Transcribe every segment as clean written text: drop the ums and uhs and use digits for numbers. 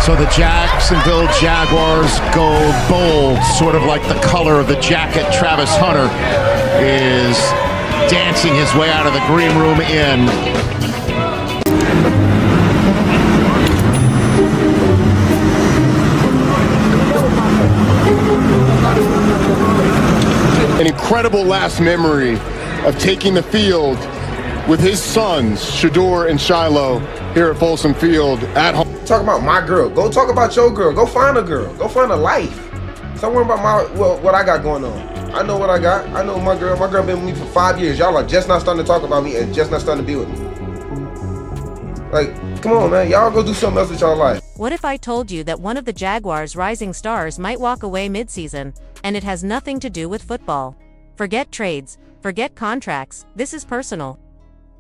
So the Jacksonville Jaguars go bold, sort of like the color of the jacket Travis Hunter is dancing his way out of the green room in. An incredible last memory of taking the field with his sons, Shador and Shiloh, here at Folsom Field at home. Talk about my girl. Go talk about your girl. Go find a girl. Go find a life. Stop worrying about what I got going on. I know what I got. I know my girl. My girl been with me for 5 years. Y'all are just not starting to talk about me and just not starting to be with me. Like, come on, man. Y'all go do something else with y'all life. What if I told you that one of the Jaguars' rising stars might walk away mid-season, and it has nothing to do with football? Forget trades. Forget contracts. This is personal.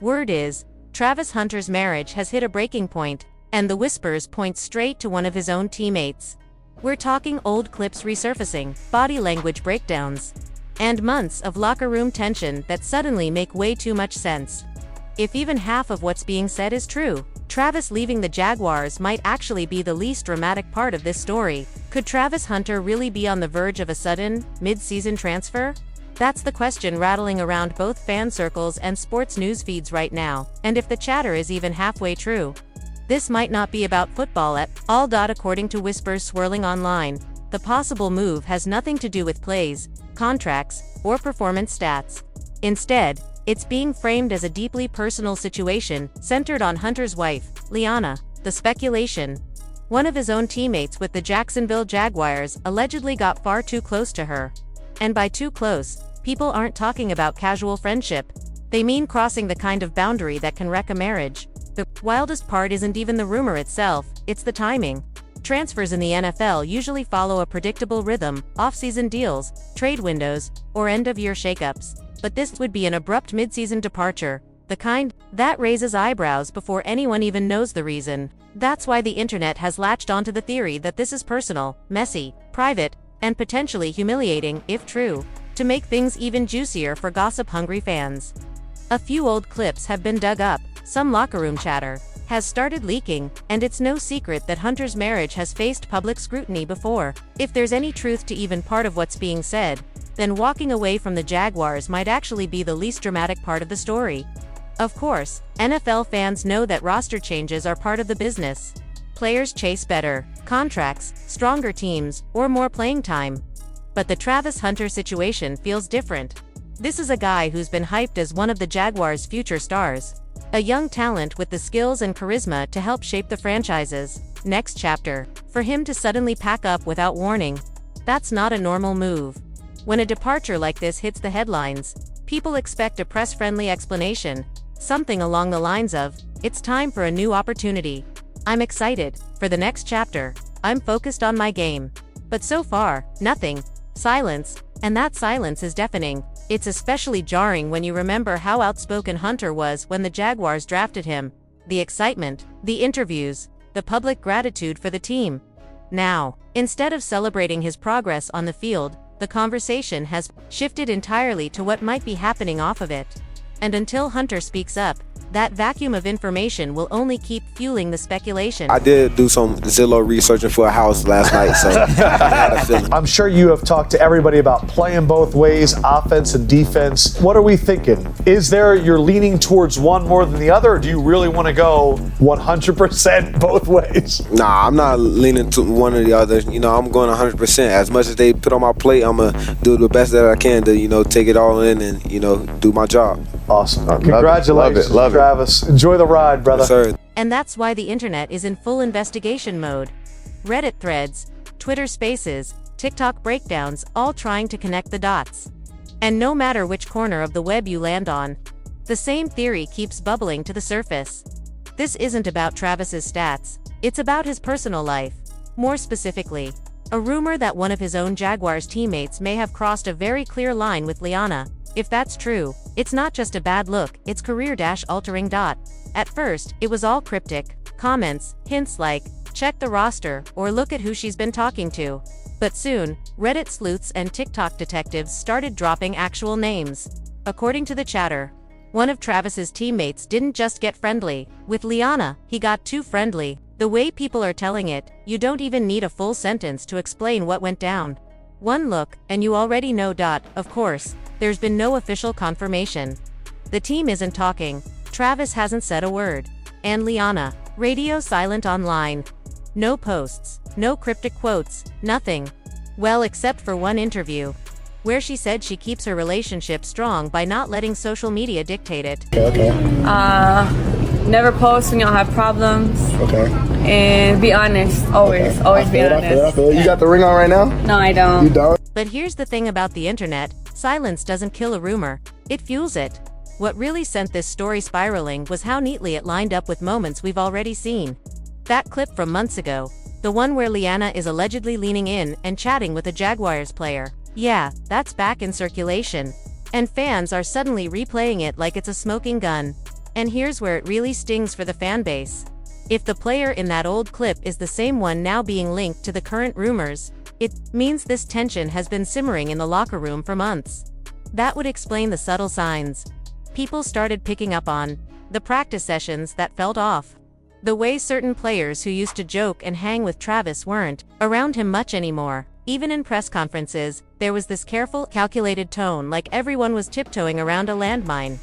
Word is, Travis Hunter's marriage has hit a breaking point, and the whispers point straight to one of his own teammates. We're talking old clips resurfacing, body language breakdowns, and months of locker room tension that suddenly make way too much sense. If even half of what's being said is true, Travis leaving the Jaguars might actually be the least dramatic part of this story. Could Travis Hunter really be on the verge of a sudden, mid-season transfer? That's the question rattling around both fan circles and sports news feeds right now, and if the chatter is even halfway true, this might not be about football at all. According to whispers swirling online, the possible move has nothing to do with plays, contracts, or performance stats. Instead, it's being framed as a deeply personal situation centered on Hunter's wife, Liana. The speculation: one of his own teammates with the Jacksonville Jaguars allegedly got far too close to her. And by too close, people aren't talking about casual friendship. They mean crossing the kind of boundary that can wreck a marriage. The wildest part isn't even the rumor itself, it's the timing. Transfers in the NFL usually follow a predictable rhythm: off-season deals, trade windows, or end-of-year shakeups. But this would be an abrupt mid-season departure, the kind that raises eyebrows before anyone even knows the reason. That's why the internet has latched onto the theory that this is personal, messy, private, and potentially humiliating, if true, to make things even juicier for gossip-hungry fans. A few old clips have been dug up, some locker room chatter has started leaking, and it's no secret that Hunter's marriage has faced public scrutiny before. If there's any truth to even part of what's being said, then walking away from the Jaguars might actually be the least dramatic part of the story. Of course, NFL fans know that roster changes are part of the business. Players chase better contracts, stronger teams, or more playing time. But the Travis Hunter situation feels different. This is a guy who's been hyped as one of the Jaguars' future stars. A young talent with the skills and charisma to help shape the franchise's next chapter. For him to suddenly pack up without warning, that's not a normal move. When a departure like this hits the headlines, people expect a press-friendly explanation, something along the lines of, "It's time for a new opportunity. I'm excited for the next chapter. I'm focused on my game." But so far, nothing. Silence. And that silence is deafening. It's especially jarring when you remember how outspoken Hunter was when the Jaguars drafted him. The excitement, the interviews, the public gratitude for the team. Now, instead of celebrating his progress on the field, the conversation has shifted entirely to what might be happening off of it. And until Hunter speaks up, that vacuum of information will only keep fueling the speculation. I did do some Zillow researching for a house last night, so I had a feeling. I'm sure you have talked to everybody about playing both ways, offense and defense. What are we thinking? Is there, you're leaning towards one more than the other, or do you really want to go 100% both ways? Nah, I'm not leaning to one or the other. You know, I'm going 100%. As much as they put on my plate, I'm going to do the best that I can to, you know, take it all in and, you know, do my job. Awesome. Congratulations, love it. Travis. Enjoy the ride, brother. Yes, sir. And that's why the internet is in full investigation mode. Reddit threads, Twitter spaces, TikTok breakdowns, all trying to connect the dots. And no matter which corner of the web you land on, the same theory keeps bubbling to the surface. This isn't about Travis's stats, it's about his personal life. More specifically, a rumor that one of his own Jaguars teammates may have crossed a very clear line with Liana. If that's true, it's not just a bad look, it's career-altering. At first, it was all cryptic, comments, hints like, "Check the roster," or "Look at who she's been talking to." But soon, Reddit sleuths and TikTok detectives started dropping actual names. According to the chatter, one of Travis's teammates didn't just get friendly with Liana, he got too friendly. The way people are telling it, you don't even need a full sentence to explain what went down. One look, and you already know. Of course, there's been no official confirmation. The team isn't talking, Travis hasn't said a word. And Liana, radio silent online. No posts, no cryptic quotes, nothing. Well, except for one interview, where she said she keeps her relationship strong by not letting social media dictate it. Okay. Never post when y'all have problems. Okay. And be honest, always be honest. You got the ring on right now? No, I don't. You don't? But here's the thing about the internet, silence doesn't kill a rumor, it fuels it. What really sent this story spiraling was how neatly it lined up with moments we've already seen. That clip from months ago, the one where Liana is allegedly leaning in and chatting with a Jaguars player. Yeah, that's back in circulation. And fans are suddenly replaying it like it's a smoking gun. And here's where it really stings for the fan base. If the player in that old clip is the same one now being linked to the current rumors, it means this tension has been simmering in the locker room for months. That would explain the subtle signs people started picking up on, the practice sessions that felt off, the way certain players who used to joke and hang with Travis weren't around him much anymore. Even in press conferences, there was this careful, calculated tone, like everyone was tiptoeing around a landmine.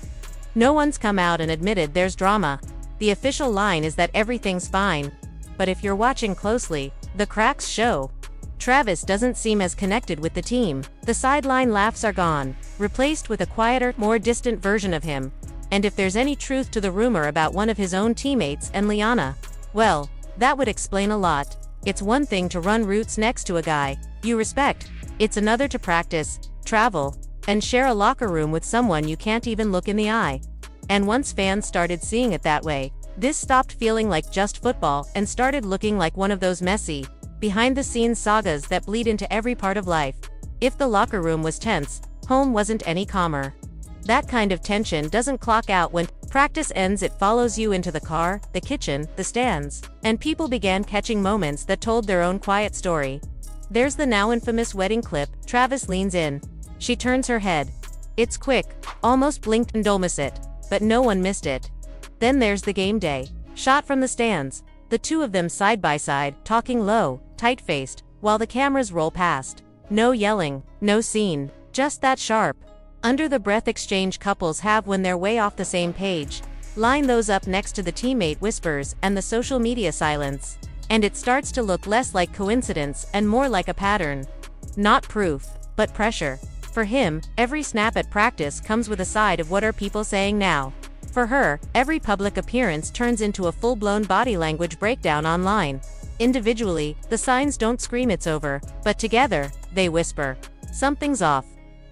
No one's come out and admitted there's drama. The official line is that everything's fine. But if you're watching closely, the cracks show. Travis doesn't seem as connected with the team. The sideline laughs are gone, replaced with a quieter, more distant version of him. And if there's any truth to the rumor about one of his own teammates and Liana, well, that would explain a lot. It's one thing to run routes next to a guy you respect. It's another to practice, travel, and share a locker room with someone you can't even look in the eye. And once fans started seeing it that way, this stopped feeling like just football and started looking like one of those messy, behind-the-scenes sagas that bleed into every part of life. If the locker room was tense, home wasn't any calmer. That kind of tension doesn't clock out when practice ends. It follows you into the car, the kitchen, the stands, and people began catching moments that told their own quiet story. There's the now infamous wedding clip. Travis leans in. She turns her head. It's quick, almost blinked and Dolmas it, but no one missed it. Then there's the game day shot from the stands, the two of them side by side, talking low, tight-faced, while the cameras roll past. No yelling, no scene, just that sharp, under-the-breath exchange couples have when they're way off the same page. Line those up next to the teammate whispers and the social media silence, and it starts to look less like coincidence and more like a pattern. Not proof, but pressure. For him, every snap at practice comes with a side of what are people saying now. For her, every public appearance turns into a full-blown body language breakdown online. Individually, the signs don't scream it's over, but together, they whisper, something's off.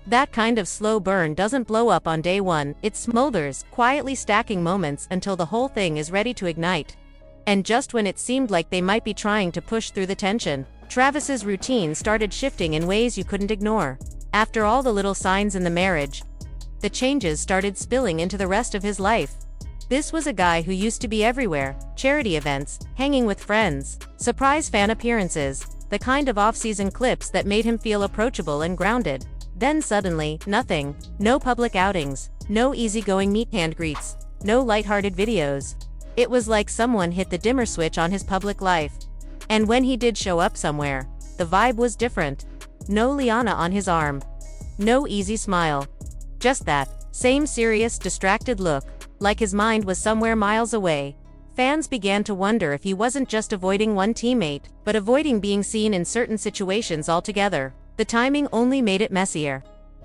That kind of slow burn doesn't blow up on day one, it smolders, quietly stacking moments until the whole thing is ready to ignite. And just when it seemed like they might be trying to push through the tension, Travis's routine started shifting in ways you couldn't ignore. After all the little signs in the marriage, the changes started spilling into the rest of his life. This was a guy who used to be everywhere, charity events, hanging with friends, surprise fan appearances, the kind of off-season clips that made him feel approachable and grounded. Then suddenly, nothing. No public outings, no easygoing meet-hand greets, no lighthearted videos. It was like someone hit the dimmer switch on his public life. And when he did show up somewhere, the vibe was different. No Liana on his arm. No easy smile. Just that same serious, distracted look, like his mind was somewhere miles away. Fans began to wonder if he wasn't just avoiding one teammate, but avoiding being seen in certain situations altogether. The timing only made it messier.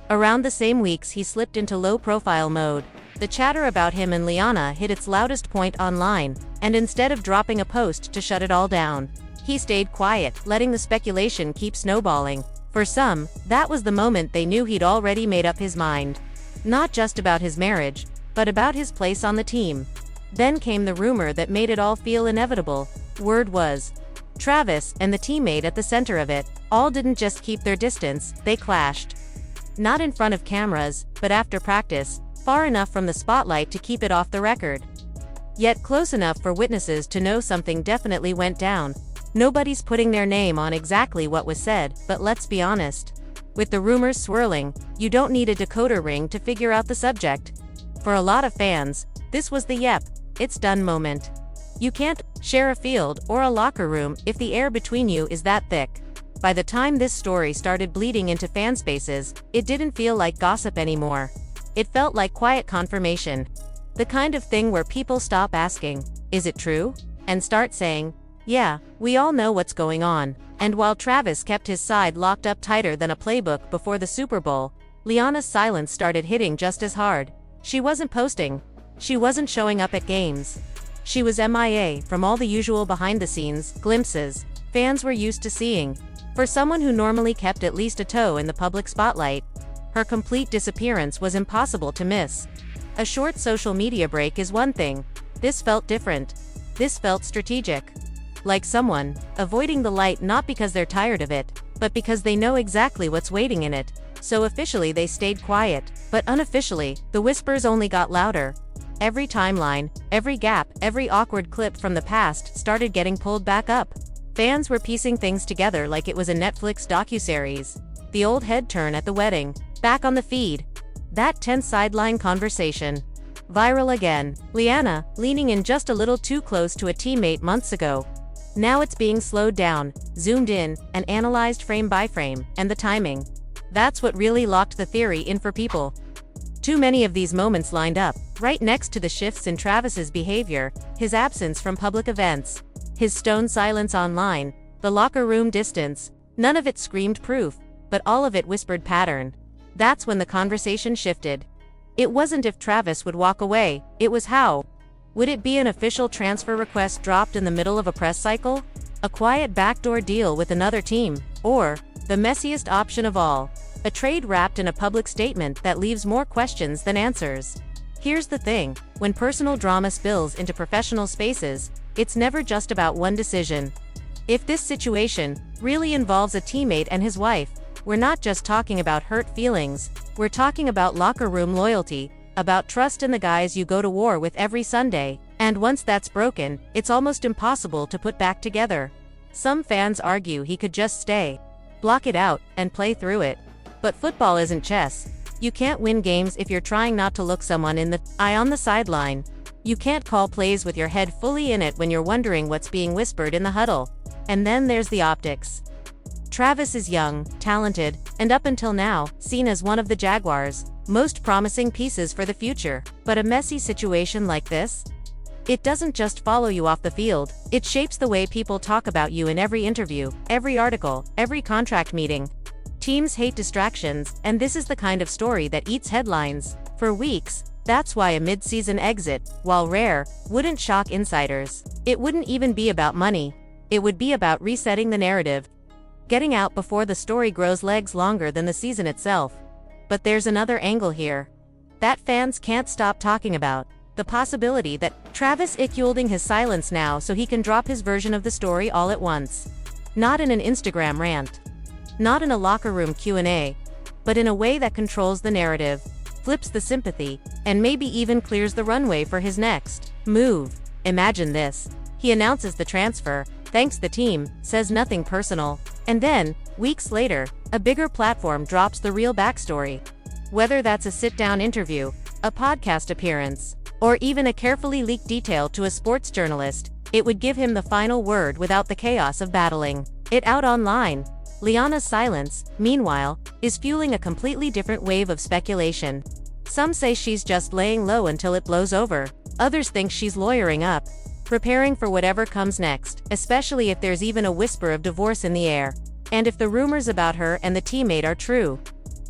Around the same weeks he slipped into low-profile mode. The chatter about him and Liana hit its loudest point online, and instead of dropping a post to shut it all down, he stayed quiet, letting the speculation keep snowballing. For some, that was the moment they knew he'd already made up his mind. Not just about his marriage, but about his place on the team. Then came the rumor that made it all feel inevitable. Word was, Travis, and the teammate at the center of it, all didn't just keep their distance, they clashed. Not in front of cameras, but after practice, far enough from the spotlight to keep it off the record. Yet close enough for witnesses to know something definitely went down. Nobody's putting their name on exactly what was said, but let's be honest. With the rumors swirling, you don't need a decoder ring to figure out the subject. For a lot of fans, this was the yep, it's done moment. You can't share a field, or a locker room if the air between you is that thick. By the time this story started bleeding into fan spaces, it didn't feel like gossip anymore. It felt like quiet confirmation. The kind of thing where people stop asking, "Is it true?" and start saying, "Yeah, we all know what's going on." And while Travis kept his side locked up tighter than a playbook before the Super Bowl, Liana's silence started hitting just as hard. She wasn't posting. She wasn't showing up at games. She was MIA from all the usual behind-the-scenes glimpses fans were used to seeing. For someone who normally kept at least a toe in the public spotlight, her complete disappearance was impossible to miss. A short social media break is one thing. This felt different. This felt strategic. Like someone avoiding the light not because they're tired of it, but because they know exactly what's waiting in it. So officially they stayed quiet, but unofficially, the whispers only got louder. Every timeline, every gap, every awkward clip from the past started getting pulled back up. Fans were piecing things together like it was a Netflix docuseries. The old head turn at the wedding, back on the feed. That tense sideline conversation. Viral again. Liana, leaning in just a little too close to a teammate months ago. Now it's being slowed down, zoomed in, and analyzed frame by frame, and the timing. That's what really locked the theory in for people. Too many of these moments lined up, right next to the shifts in Travis's behavior, his absence from public events, his stone silence online, the locker room distance. None of it screamed proof, but all of it whispered pattern. That's when the conversation shifted. It wasn't if Travis would walk away, it was how. Would it be an official transfer request dropped in the middle of a press cycle? A quiet backdoor deal with another team? Or, the messiest option of all, a trade wrapped in a public statement that leaves more questions than answers? Here's the thing, when personal drama spills into professional spaces, it's never just about one decision. If this situation really involves a teammate and his wife, we're not just talking about hurt feelings, we're talking about locker room loyalty, about trust in the guys you go to war with every Sunday, and once that's broken, it's almost impossible to put back together. Some fans argue he could just stay, block it out, and play through it. But football isn't chess. You can't win games if you're trying not to look someone in the eye on the sideline. You can't call plays with your head fully in it when you're wondering what's being whispered in the huddle. And then there's the optics. Travis is young, talented, and up until now, seen as one of the Jaguars' most promising pieces for the future. But a messy situation like this? It doesn't just follow you off the field, it shapes the way people talk about you in every interview, every article, every contract meeting. Teams hate distractions, and this is the kind of story that eats headlines. For weeks, that's why a mid-season exit, while rare, wouldn't shock insiders. It wouldn't even be about money. It would be about resetting the narrative. Getting out before the story grows legs longer than the season itself. But there's another angle here that fans can't stop talking about. The possibility that Travis holding his silence now so he can drop his version of the story all at once. Not in an Instagram rant. Not in a locker room Q&A. But in a way that controls the narrative, flips the sympathy, and maybe even clears the runway for his next move. Imagine this. He announces the transfer, thanks the team, says nothing personal. And then, weeks later, a bigger platform drops the real backstory. Whether that's a sit-down interview, a podcast appearance, or even a carefully leaked detail to a sports journalist, it would give him the final word without the chaos of battling it out online. Liana's silence, meanwhile, is fueling a completely different wave of speculation. Some say she's just laying low until it blows over. Others think she's lawyering up, preparing for whatever comes next, especially if there's even a whisper of divorce in the air. And if the rumors about her and the teammate are true,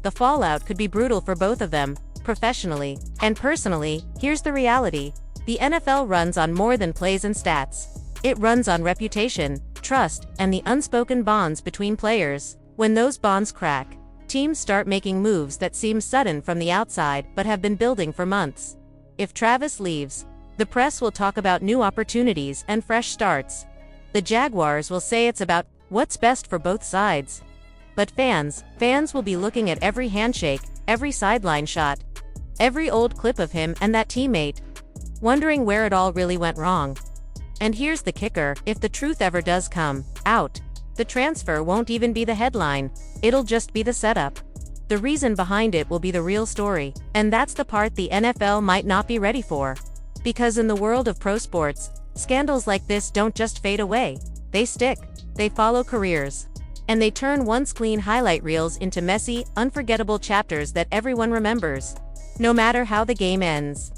the fallout could be brutal for both of them, professionally and personally. Here's the reality. The NFL runs on more than plays and stats. It runs on reputation, trust, and the unspoken bonds between players. When those bonds crack, teams start making moves that seem sudden from the outside but have been building for months. If Travis leaves, the press will talk about new opportunities and fresh starts. The Jaguars will say it's about what's best for both sides. But fans will be looking at every handshake, every sideline shot, every old clip of him and that teammate, wondering where it all really went wrong. And here's the kicker, if the truth ever does come out, the transfer won't even be the headline, it'll just be the setup. The reason behind it will be the real story, and that's the part the NFL might not be ready for. Because in the world of pro sports, Scandals like this don't just fade away, they stick, they follow careers. And they turn once clean highlight reels into messy, unforgettable chapters that everyone remembers. No matter how the game ends.